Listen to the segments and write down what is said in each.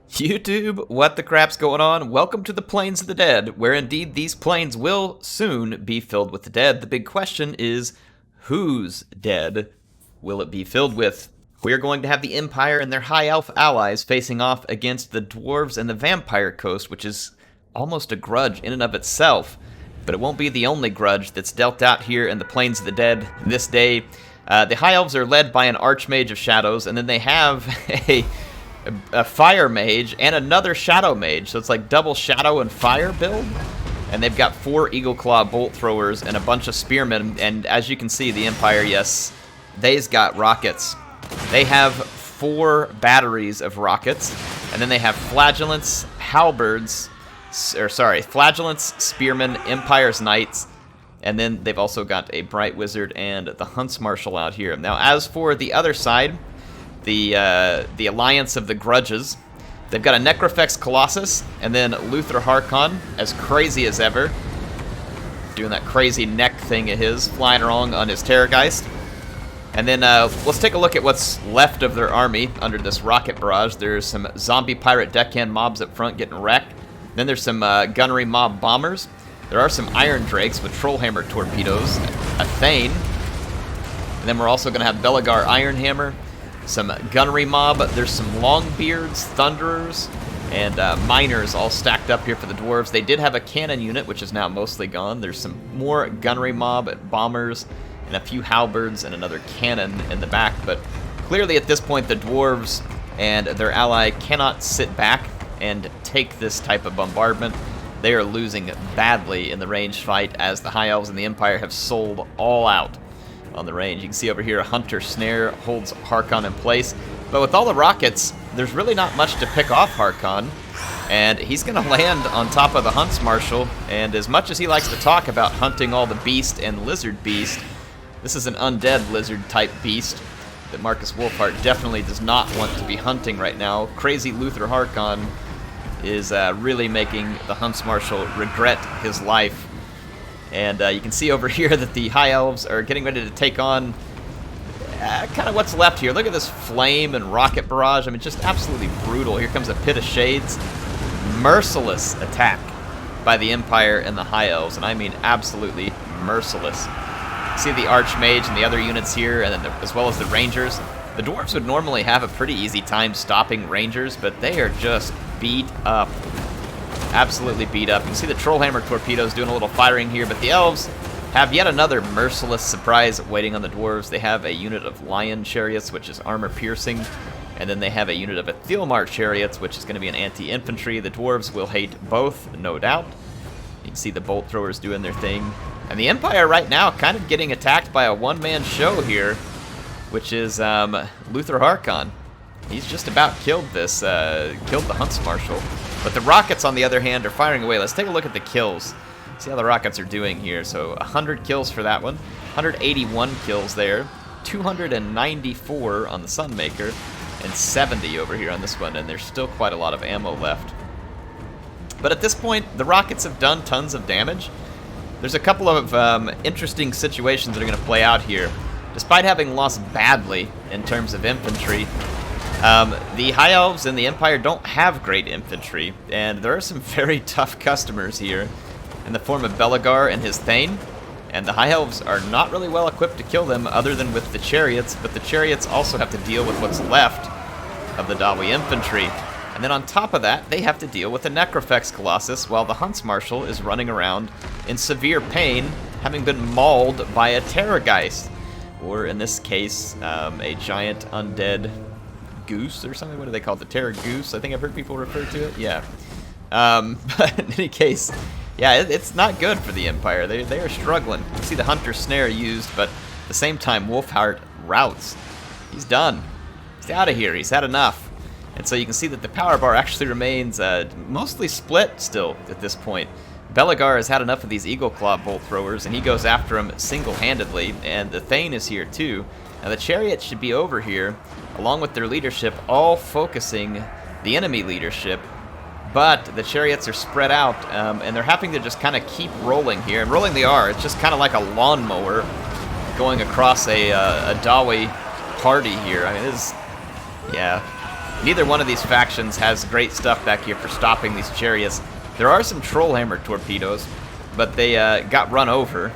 YouTube, what the crap's going on? Welcome to the Plains of the Dead, where indeed these plains will soon be filled with the dead. The big question is, whose dead will it be filled with? We are going to have the Empire and their high elf allies facing off against the dwarves and the vampire coast, which is almost a grudge in and of itself. But it won't be the only grudge that's dealt out here in the Plains of the Dead this day. The high elves are led by an archmage of shadows, and then they have a fire mage and another shadow mage, so it's like double shadow and fire build. And they've got 4 eagle claw bolt throwers and a bunch of spearmen, and as you can see, the Empire, yes, they's got rockets. They have 4 batteries of rockets, and then they have flagellants, halberds, flagellants, spearmen, Empire's knights, and then they've also got a bright wizard and the hunts marshal out here. Now, as for the other side, the alliance of the grudges, they've got a Necrofex Colossus, and then Luther Harkon, as crazy as ever, doing that crazy neck thing of his, flying around on his Terrorgeist. And then let's take a look at what's left of their army under this rocket barrage. There's some zombie pirate deckhand mobs up front getting wrecked. Then there's some gunnery mob bombers. There are some iron drakes with trollhammer torpedoes, a Thane. And then we're also going to have Belegar Ironhammer, some gunnery mob. There's some longbeards, thunderers, and miners all stacked up here for the dwarves. They did have a cannon unit, which is now mostly gone. There's some more gunnery mob, bombers, and a few halberds and another cannon in the back. But clearly at this point, the dwarves and their ally cannot sit back and take this type of bombardment. They are losing badly in the ranged fight, as the High Elves and the Empire have sold all out on the range. You can see over here a Hunter Snare holds Harkon in place, but with all the rockets, there's really not much to pick off Harkon, and he's going to land on top of the Hunts Marshal. And as much as he likes to talk about hunting all the beast and lizard beast, this is an undead lizard type beast that Marcus Wolfhart definitely does not want to be hunting right now. Crazy Luther Harkon is really making the Hunts Marshal regret his life. And you can see over here that the High Elves are getting ready to take on kind of what's left here. Look at this flame and rocket barrage. I mean, just absolutely brutal. Here comes a Pit of Shades. Merciless attack by the Empire and the High Elves, and I mean absolutely merciless. See the Archmage and the other units here, and then as well as the Rangers. The Dwarves would normally have a pretty easy time stopping Rangers, but they are just beat up. Absolutely beat up. You can see the Trollhammer torpedoes doing a little firing here, but the Elves have yet another merciless surprise waiting on the Dwarves. They have a unit of Lion Chariots, which is armor piercing, and then they have a unit of Aethelmar Chariots, which is going to be an anti-infantry. The Dwarves will hate both, no doubt. You can see the bolt throwers doing their thing. And the Empire right now kind of getting attacked by a one-man show here, which is Luther Harkon. He's just about killed this, killed the Hunts Marshal. But the rockets, on the other hand, are firing away. Let's take a look at the kills. See how the rockets are doing here. So 100 kills for that one, 181 kills there, 294 on the Sunmaker, and 70 over here on this one. And there's still quite a lot of ammo left. But at this point, the rockets have done tons of damage. There's a couple of interesting situations that are going to play out here. Despite having lost badly in terms of infantry, the High Elves and the Empire don't have great infantry, and there are some very tough customers here in the form of Belegar and his Thane, and the High Elves are not really well equipped to kill them other than with the chariots, but the chariots also have to deal with what's left of the Dawi infantry. And then on top of that, they have to deal with the Necrofex Colossus while the Hunts Marshal is running around in severe pain, having been mauled by a Terrorgeist. Or in this case, a giant undead goose or something. What do they call it? The Terror Goose? I think I've heard people refer to it. Yeah. But in any case, yeah, it's not good for the Empire. They are struggling. You see the Hunter Snare used, but at the same time, Wolfhart routs. He's done. He's out of here. He's had enough. And so you can see that the power bar actually remains mostly split still at this point. Belegar has had enough of these Eagle Claw bolt throwers, and he goes after him single-handedly, and the Thane is here too. Now the Chariots should be over here, along with their leadership, all focusing the enemy leadership, but the Chariots are spread out, and they're having to just kind of keep rolling here, and rolling they are. It's just kind of like a lawnmower going across a Dawi party here. I mean, this is, yeah. Neither one of these factions has great stuff back here for stopping these chariots. There are some Trollhammer torpedoes, but they got run over,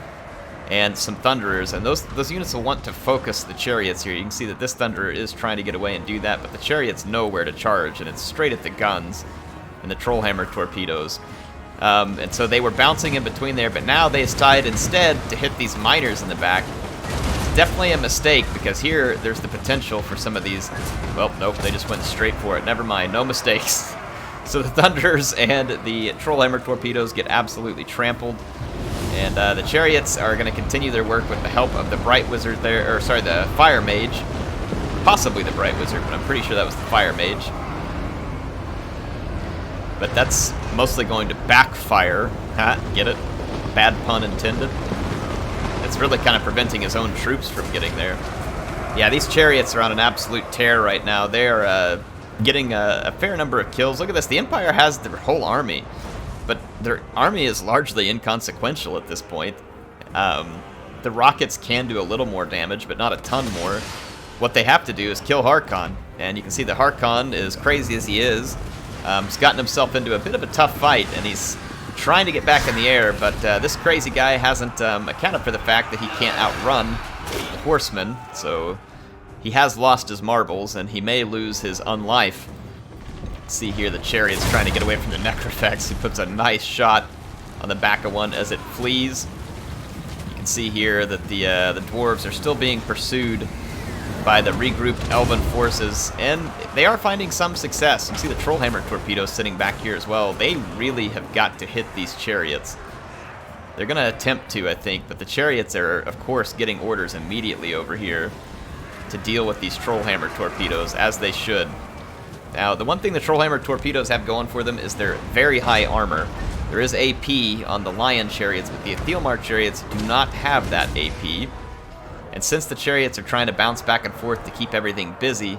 and some Thunderers, and those units will want to focus the chariots here. You can see that this Thunderer is trying to get away and do that, but the chariots know where to charge, and it's straight at the guns and the Trollhammer torpedoes. And so they were bouncing in between there, but now they decided instead to hit these miners in the back. It's definitely a mistake, because here there's the potential for some of these... Well, nope, they just went straight for it. Never mind, no mistakes. So the Thunderers and the Trollhammer torpedoes get absolutely trampled. And the chariots are going to continue their work with the help of the Bright Wizard there, or sorry, the Fire Mage. Possibly the Bright Wizard, but I'm pretty sure that was the Fire Mage. But that's mostly going to backfire. Ha, get it? Bad pun intended. It's really kind of preventing his own troops from getting there. Yeah, these chariots are on an absolute tear right now. They're getting a fair number of kills. Look at this. The Empire has their whole army, but their army is largely inconsequential at this point. The rockets can do a little more damage, but not a ton more. What they have to do is kill Harkon, and you can see that Harkon, as crazy as he is, he's gotten himself into a bit of a tough fight, and he's trying to get back in the air, but this crazy guy hasn't accounted for the fact that he can't outrun the horsemen, so he has lost his marbles, and he may lose his unlife. See here, the chariot's trying to get away from the Necrofex. He puts a nice shot on the back of one as it flees. You can see here that the dwarves are still being pursued by the regrouped Elven forces, and they are finding some success. You see the Trollhammer torpedoes sitting back here as well. They really have got to hit these chariots. They're going to attempt to, I think, but the chariots are, of course, getting orders immediately over here to deal with these Trollhammer torpedoes, as they should. Now, the one thing the Trollhammer torpedoes have going for them is their very high armor. There is AP on the Lion chariots, but the Aethelmar chariots do not have that AP. And since the chariots are trying to bounce back and forth to keep everything busy,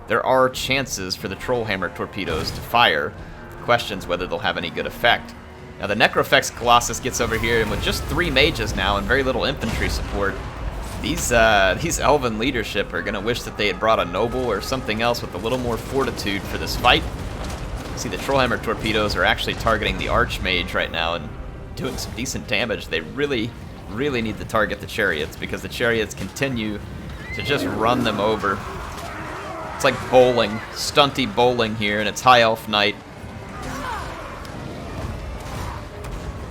there are chances for the Trollhammer torpedoes to fire. The question's whether they'll have any good effect. Now the Necrofex Colossus gets over here, and with just 3 mages now and very little infantry support, these Elven leadership are going to wish that they had brought a noble or something else with a little more fortitude for this fight. See, the Trollhammer torpedoes are actually targeting the Archmage right now and doing some decent damage. They really need to target the chariots, because the chariots continue to just run them over. It's like bowling, stunty bowling here, and it's High Elf Knight.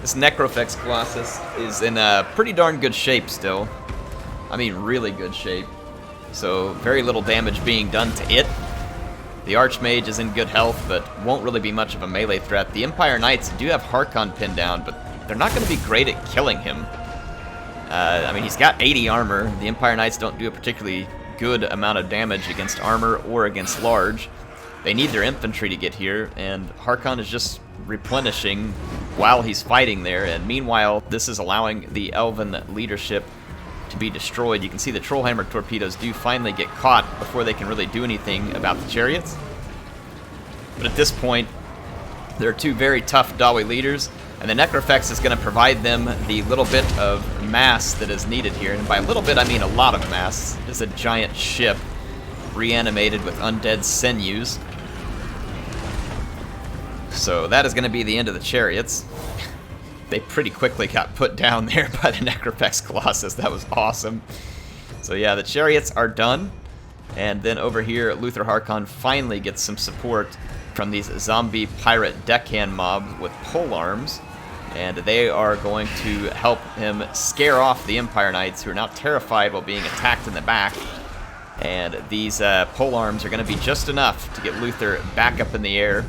This Necrofex Colossus is in a pretty darn good shape still. I mean, really good shape. So, very little damage being done to it. The Archmage is in good health, but won't really be much of a melee threat. The Empire Knights do have Harkon pinned down, but they're not going to be great at killing him. I mean, he's got 80 armor. The Empire Knights don't do a particularly good amount of damage against armor or against large. They need their infantry to get here, and Harkon is just replenishing while he's fighting there, and meanwhile, this is allowing the Elven leadership to be destroyed. You can see the Trollhammer torpedoes do finally get caught before they can really do anything about the chariots. But at this point, there are 2 very tough Dawi leaders, and the Necrofex is going to provide them the little bit of mass that is needed here. And by little bit, I mean a lot of mass. It's a giant ship reanimated with undead sinews. So that is going to be the end of the chariots. They pretty quickly got put down there by the Necrofex Colossus. That was awesome. So yeah, the chariots are done. And then over here, Luther Harkon finally gets some support from these zombie pirate deckhand mobs with polearms. And they are going to help him scare off the Empire Knights, who are now terrified while being attacked in the back. And these polearms are going to be just enough to get Luther back up in the air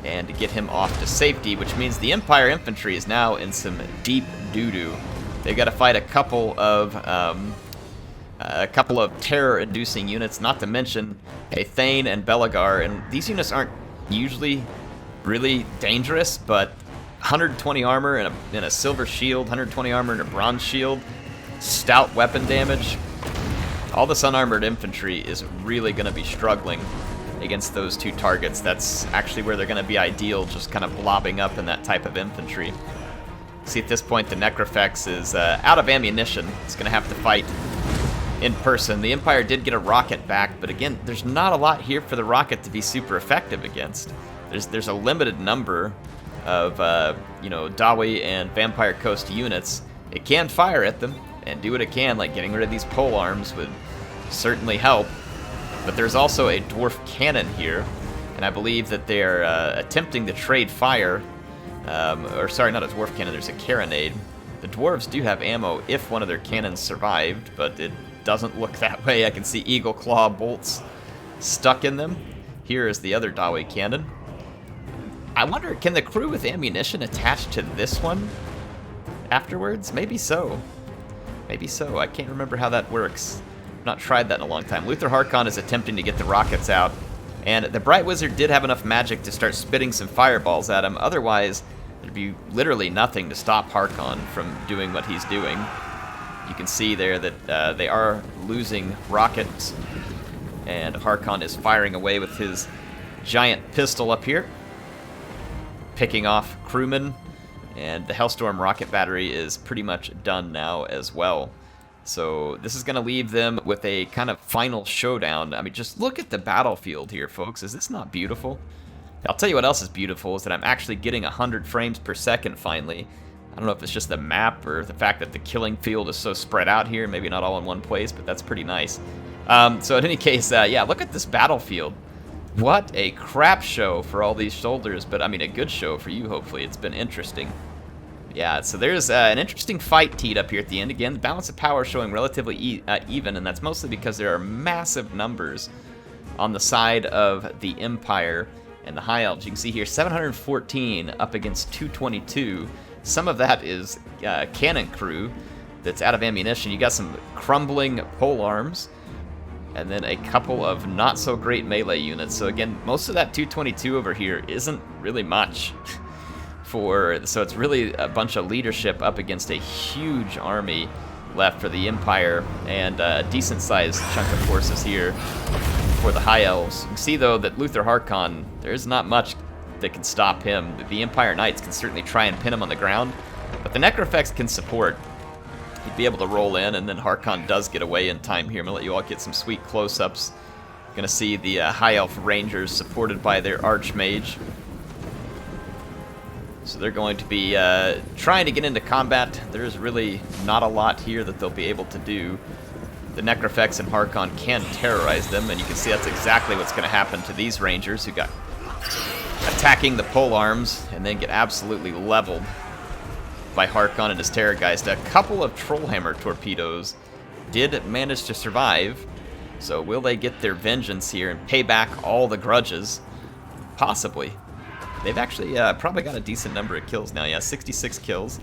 and to get him off to safety, which means the Empire infantry is now in some deep doo-doo. They've got to fight a couple of terror-inducing units, not to mention a Thane and Belegar, and these units aren't usually really dangerous, but 120 armor and a silver shield, 120 armor and a bronze shield, stout weapon damage. All this unarmored infantry is really going to be struggling against those 2 targets. That's actually where they're going to be ideal, just kind of blobbing up in that type of infantry. See, at this point, the Necrofex is out of ammunition. It's going to have to fight in person. The Empire did get a rocket back, but again, there's not a lot here for the rocket to be super effective against. There's a limited number of you know, Dawi and Vampire Coast units. It can fire at them and do what it can, like getting rid of these pole arms would certainly help. But there's also a dwarf cannon here, and I believe that they're attempting to trade fire. Or sorry, not a dwarf cannon, there's a carronade. The dwarves do have ammo if one of their cannons survived, but it doesn't look that way. I can see eagle claw bolts stuck in them. Here is the other Dawi cannon. I wonder, can the crew with ammunition attach to this one afterwards? Maybe so. Maybe so. I can't remember how that works. I've not tried that in a long time. Luther Harkon is attempting to get the rockets out, and the Bright Wizard did have enough magic to start spitting some fireballs at him. Otherwise, there'd be literally nothing to stop Harkon from doing what he's doing. You can see there that they are losing rockets, and Harkon is firing away with his giant pistol up here, picking off crewmen, and the Hellstorm rocket battery is pretty much done now as well. So this is going to leave them with a kind of final showdown. I mean, just look at the battlefield here, folks. Is this not beautiful? I'll tell you what else is beautiful is that I'm actually getting 100 frames per second finally. I don't know if it's just the map or the fact that the killing field is so spread out here, maybe not all in one place, but that's pretty nice. So in any case, yeah, look at this battlefield. What a crap show for all these soldiers, but I mean a good show for you, hopefully. It's been interesting. Yeah, so there's an interesting fight teed up here at the end. Again, the balance of power showing relatively even, and that's mostly because there are massive numbers on the side of the Empire and the High Elves. You can see here 714 up against 222. Some of that is cannon crew that's out of ammunition. You got some crumbling pole arms, and then a couple of not so great melee units. So again, most of that 222 over here isn't really much. So it's really a bunch of leadership up against a huge army left for the Empire, and a decent-sized chunk of forces here for the High Elves. You can see, though, that Luther Harkon, there's not much that can stop him. The Empire Knights can certainly try and pin him on the ground, but the Necrofex can support. He'd be able to roll in, and then Harkon does get away in time here. I'm going to let you all get some sweet close-ups. Going to see the High Elf Rangers supported by their Archmage. So they're going to be trying to get into combat. There's really not a lot here that they'll be able to do. The Necrofex and Harkon can terrorize them, and you can see that's exactly what's going to happen to these Rangers who got attacking the pole arms and then get absolutely leveled by Harkon and his Terrorgeist. A couple of Trollhammer torpedoes did manage to survive, so will they get their vengeance here and pay back all the grudges? Possibly. They've actually probably got a decent number of kills now. Yeah, 66 kills.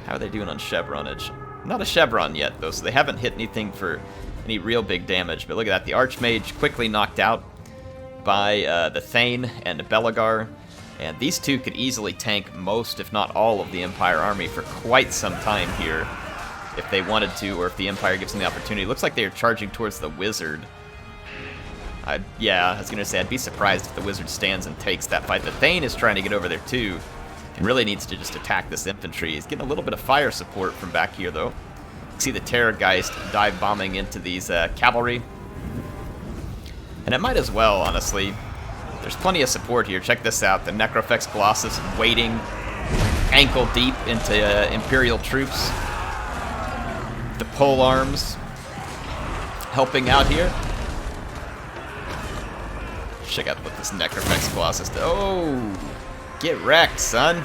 How are they doing on chevronage? Not a chevron yet, though, so they haven't hit anything for any real big damage. But look at that. The Archmage quickly knocked out by the Thane and the Belegar. And these two could easily tank most, if not all, of the Empire army for quite some time here, if they wanted to, or if the Empire gives them the opportunity. Looks like they're charging towards the Wizard. Yeah, I was going to say, I'd be surprised if the Wizard stands and takes that fight. The Thane is trying to get over there, too, and really needs to just attack this infantry. He's getting a little bit of fire support from back here, though. You can see the Terrorgeist dive bombing into these cavalry. And it might as well, honestly. There's plenty of support here. Check this out. The Necrofex Colossus wading ankle deep into Imperial troops. The pole arms helping out here. Check out what this Necrofex Colossus does. Oh, get wrecked, son.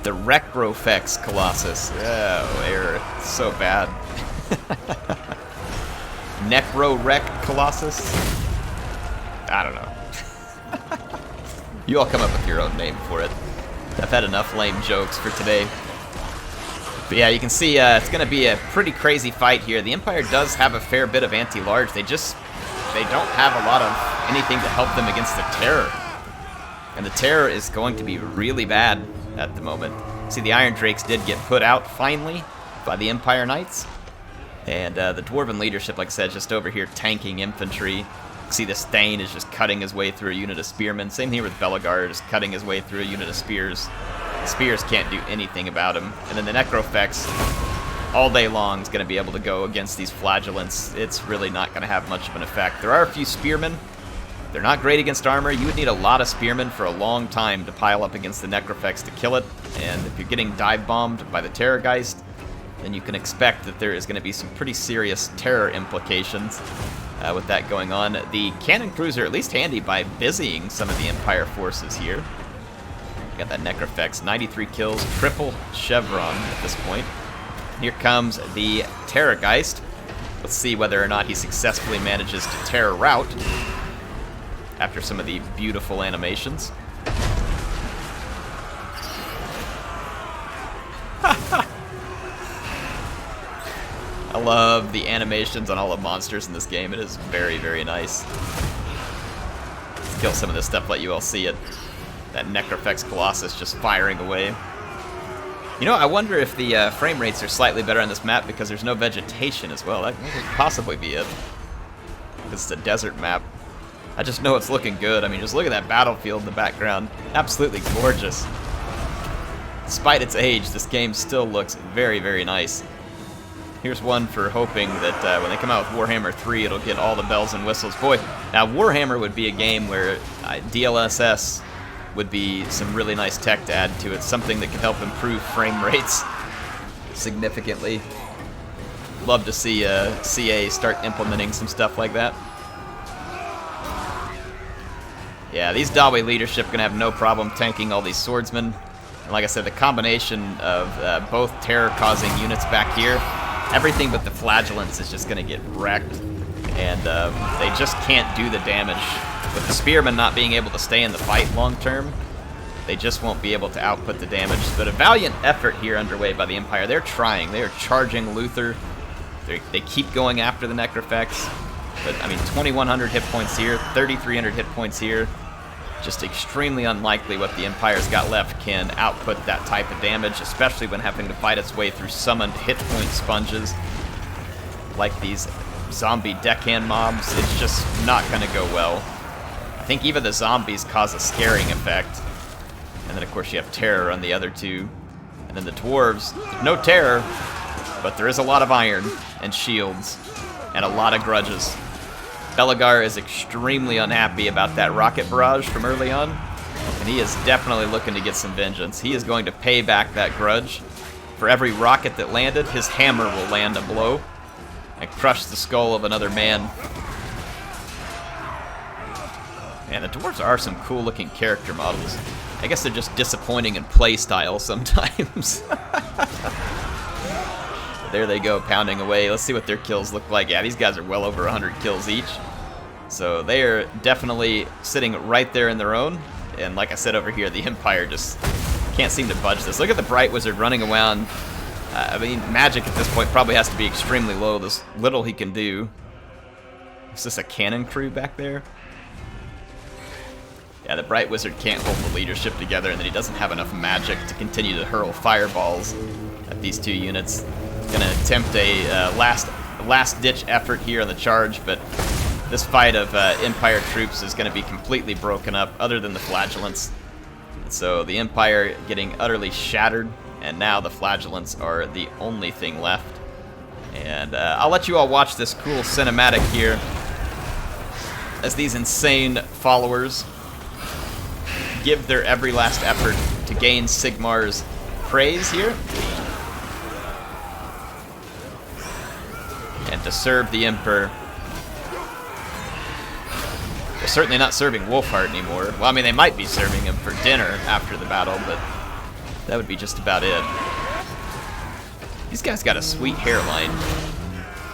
The Recrofex Colossus. Oh, error. It's so bad. Necro-Wreck Colossus? I don't know. You all come up with your own name for it. I've had enough lame jokes for today. But yeah, you can see it's going to be a pretty crazy fight here. The Empire does have a fair bit of anti-large. They don't have a lot of anything to help them against the Terror. And the Terror is going to be really bad at the moment. See, the Iron Drakes did get put out finally by the Empire Knights. And the Dwarven leadership, like I said, just over here tanking infantry. See, the Thane is just cutting his way through a unit of spearmen. Same here with Belegar, just cutting his way through a unit of spears. The spears can't do anything about him. And then the Necrofex all day long is going to be able to go against these flagellants. It's really not going to have much of an effect. There are a few spearmen. They're not great against armor. You would need a lot of spearmen for a long time to pile up against the Necrofex to kill it. And if you're getting dive bombed by the Terrorgeist, then you can expect that there is going to be some pretty serious terror implications with that going on. The cannon crews are at least handy by busying some of the Empire forces here. You got that Necrofex, 93 kills, triple chevron at this point. Here comes the Terrorgeist. Let's see whether or not he successfully manages to terror rout after some of the beautiful animations. I love the animations on all the monsters in this game. It is very, very nice. Let's kill some of this stuff, let you all see it. That Necrofex Colossus just firing away. You know, I wonder if the frame rates are slightly better on this map because there's no vegetation as well. That could possibly be it. Because it's a desert map. I just know it's looking good. I mean, just look at that battlefield in the background. Absolutely gorgeous. Despite its age, this game still looks very, very nice. Here's one for hoping that when they come out with Warhammer 3, it'll get all the bells and whistles. Boy, now Warhammer would be a game where DLSS would be some really nice tech to add to it. Something that could help improve frame rates significantly. Love to see CA start implementing some stuff like that. Yeah, these Dawi leadership are going to have no problem tanking all these swordsmen. And like I said, the combination of both terror-causing units back here, everything but the flagellants is just going to get wrecked. And they just can't do the damage. With the spearmen not being able to stay in the fight long-term, they just won't be able to output the damage. But a valiant effort here underway by the Empire. They're trying. They are charging Luther. They keep going after the Necrofex. But, I mean, 2,100 hit points here, 3,300 hit points here. Just extremely unlikely what the Empire's got left can output that type of damage, especially when having to fight its way through summoned hit point sponges like these zombie deckhand mobs. It's just not going to go well. I think even the zombies cause a scaring effect. And then, of course, you have terror on the other two. And then the dwarves, no terror, but there is a lot of iron and shields and a lot of grudges. Belegar is extremely unhappy about that rocket barrage from early on, and he is definitely looking to get some vengeance. He is going to pay back that grudge. For every rocket that landed, his hammer will land a blow and crush the skull of another man. Man, the dwarves are some cool looking character models. I guess they're just disappointing in play style sometimes. There they go, pounding away. Let's see what their kills look like. Yeah, these guys are well over 100 kills each. So they are definitely sitting right there in their own. And like I said over here, the Empire just can't seem to budge this. Look at the Bright Wizard running around. I mean, magic at this point probably has to be extremely low. There's little he can do. Is this a cannon crew back there? Yeah, the Bright Wizard can't hold the leadership together, and then he doesn't have enough magic to continue to hurl fireballs at these two units. Gonna attempt a last-ditch effort here on the charge, but this fight of Empire troops is gonna be completely broken up, other than the flagellants. So the Empire getting utterly shattered, and now the flagellants are the only thing left. And I'll let you all watch this cool cinematic here as these insane followers give their every last effort to gain Sigmar's praise here. And to serve the Emperor. They're certainly not serving Wolfheart anymore. Well, I mean, they might be serving him for dinner after the battle, but that would be just about it. These guys got a sweet hairline.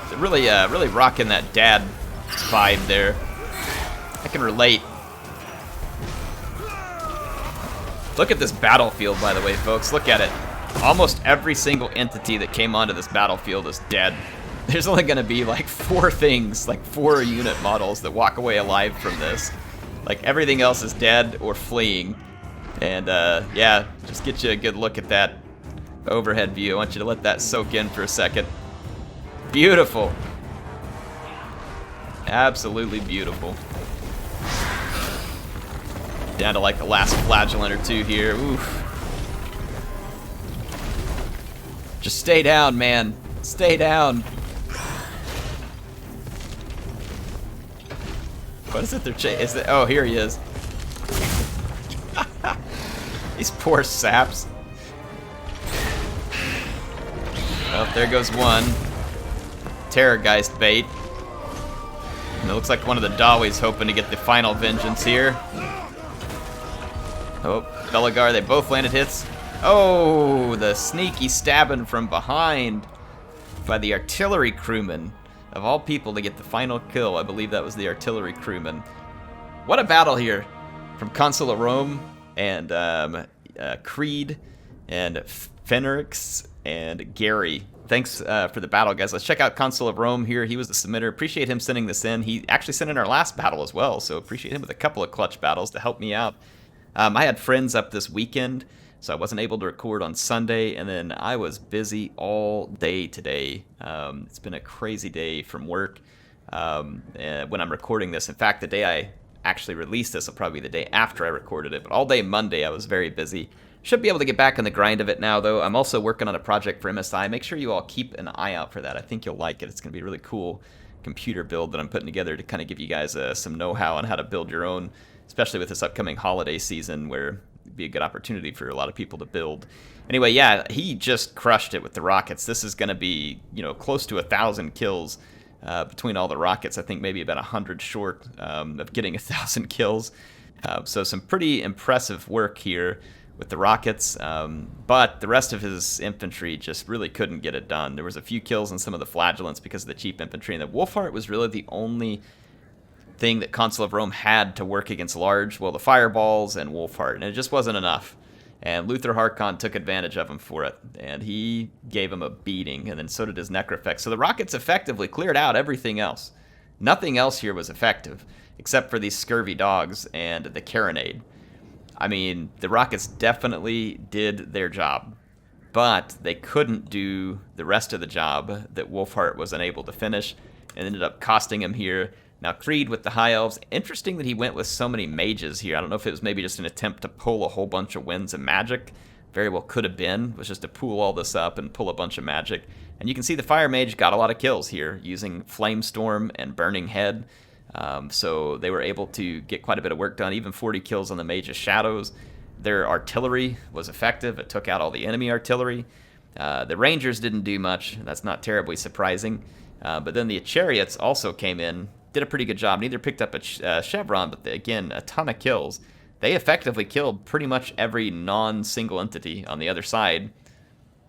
They're really rocking that dad vibe there. I can relate. Look at this battlefield, by the way, folks. Look at it. Almost every single entity that came onto this battlefield is dead. There's only going to be like 4 things, like 4 unit models that walk away alive from this. Like everything else is dead or fleeing. And yeah, just get you a good look at that overhead view. I want you to let that soak in for a second. Beautiful. Absolutely beautiful. Down to like the last flagellant or 2 here. Oof. Just stay down, man. Stay down. What is it they're chasing? Oh, here he is. These poor saps. Well, there goes one. Terrorgeist bait. And it looks like one of the Dawi's hoping to get the final vengeance here. Oh, Belegar, they both landed hits. Oh, the sneaky stabbing from behind by the artillery crewman. Of all people to get the final kill, I believe that was the artillery crewman. What a battle here from Consul of Rome and Creed and Fenrix and Gary. Thanks for the battle, guys. Let's check out Consul of Rome here. He was the submitter. Appreciate him sending this in. He actually sent in our last battle as well, so appreciate him with a couple of clutch battles to help me out. I had friends up this weekend, so I wasn't able to record on Sunday, and then I was busy all day today. It's been a crazy day from work when I'm recording this. In fact, the day I actually released this will probably be the day after I recorded it, but all day Monday I was very busy. Should be able to get back in the grind of it now, though. I'm also working on a project for MSI. Make sure you all keep an eye out for that. I think you'll like it. It's going to be a really cool computer build that I'm putting together to kind of give you guys some know-how on how to build your own, especially with this upcoming holiday season where it'd be a good opportunity for a lot of people to build. Anyway, yeah, he just crushed it with the rockets. This is going to be, close to 1,000 kills between all the rockets. I think maybe about 100 short of getting 1,000 kills. So some pretty impressive work here with the rockets, but the rest of his infantry just really couldn't get it done. There was a few kills on some of the flagellants because of the cheap infantry, and the Wolfheart was really the only thing that Consul of Rome had to work against large, well, the fireballs and Wolfheart, and it just wasn't enough. And Luther Harkon took advantage of him for it, and he gave him a beating, and then so did his Necrofex. So the rockets effectively cleared out everything else. Nothing else here was effective, except for these scurvy dogs and the carronade. I mean, the rockets definitely did their job, but they couldn't do the rest of the job that Wolfheart was unable to finish, and ended up costing him here. Now, Creed with the High Elves, interesting that he went with so many mages here. I don't know if it was maybe just an attempt to pull a whole bunch of winds and magic. Very well could have been, was just to pool all this up and pull a bunch of magic. And you can see the Fire Mage got a lot of kills here using Flamestorm and Burning Head. So they were able to get quite a bit of work done, even 40 kills on the Mage's Shadows. Their artillery was effective. It took out all the enemy artillery. The Rangers didn't do much. That's not terribly surprising. But then the Chariots also came in, did a pretty good job. Neither picked up a chevron, but again, a ton of kills. They effectively killed pretty much every non-single entity on the other side,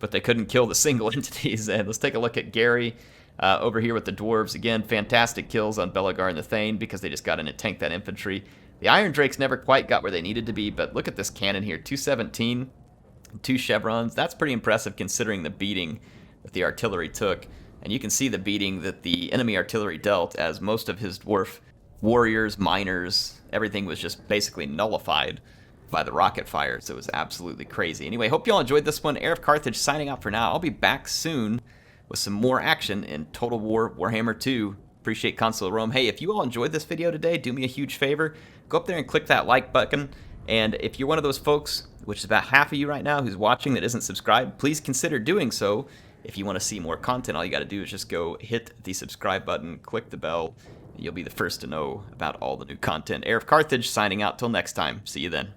but they couldn't kill the single entities. And let's take a look at Gary over here with the Dwarves. Again, fantastic kills on Belegar and the Thane because they just got in and tanked that infantry. The Iron Drakes never quite got where they needed to be, but look at this cannon here, 217, 2 chevrons. That's pretty impressive considering the beating that the artillery took. And you can see the beating that the enemy artillery dealt, as most of his dwarf warriors, miners, everything was just basically nullified by the rocket fire. So it was absolutely crazy. Anyway, hope you all enjoyed this one. HeirofCarthage signing out for now. I'll be back soon with some more action in Total War Warhammer 2. Appreciate Consul of Rome. Hey, if you all enjoyed this video today, do me a huge favor. Go up there and click that like button. And if you're one of those folks, which is about half of you right now who's watching that isn't subscribed, please consider doing so. If you want to see more content, all you got to do is just go hit the subscribe button, click the bell, and you'll be the first to know about all the new content. HeirofCarthage signing out till next time. See you then.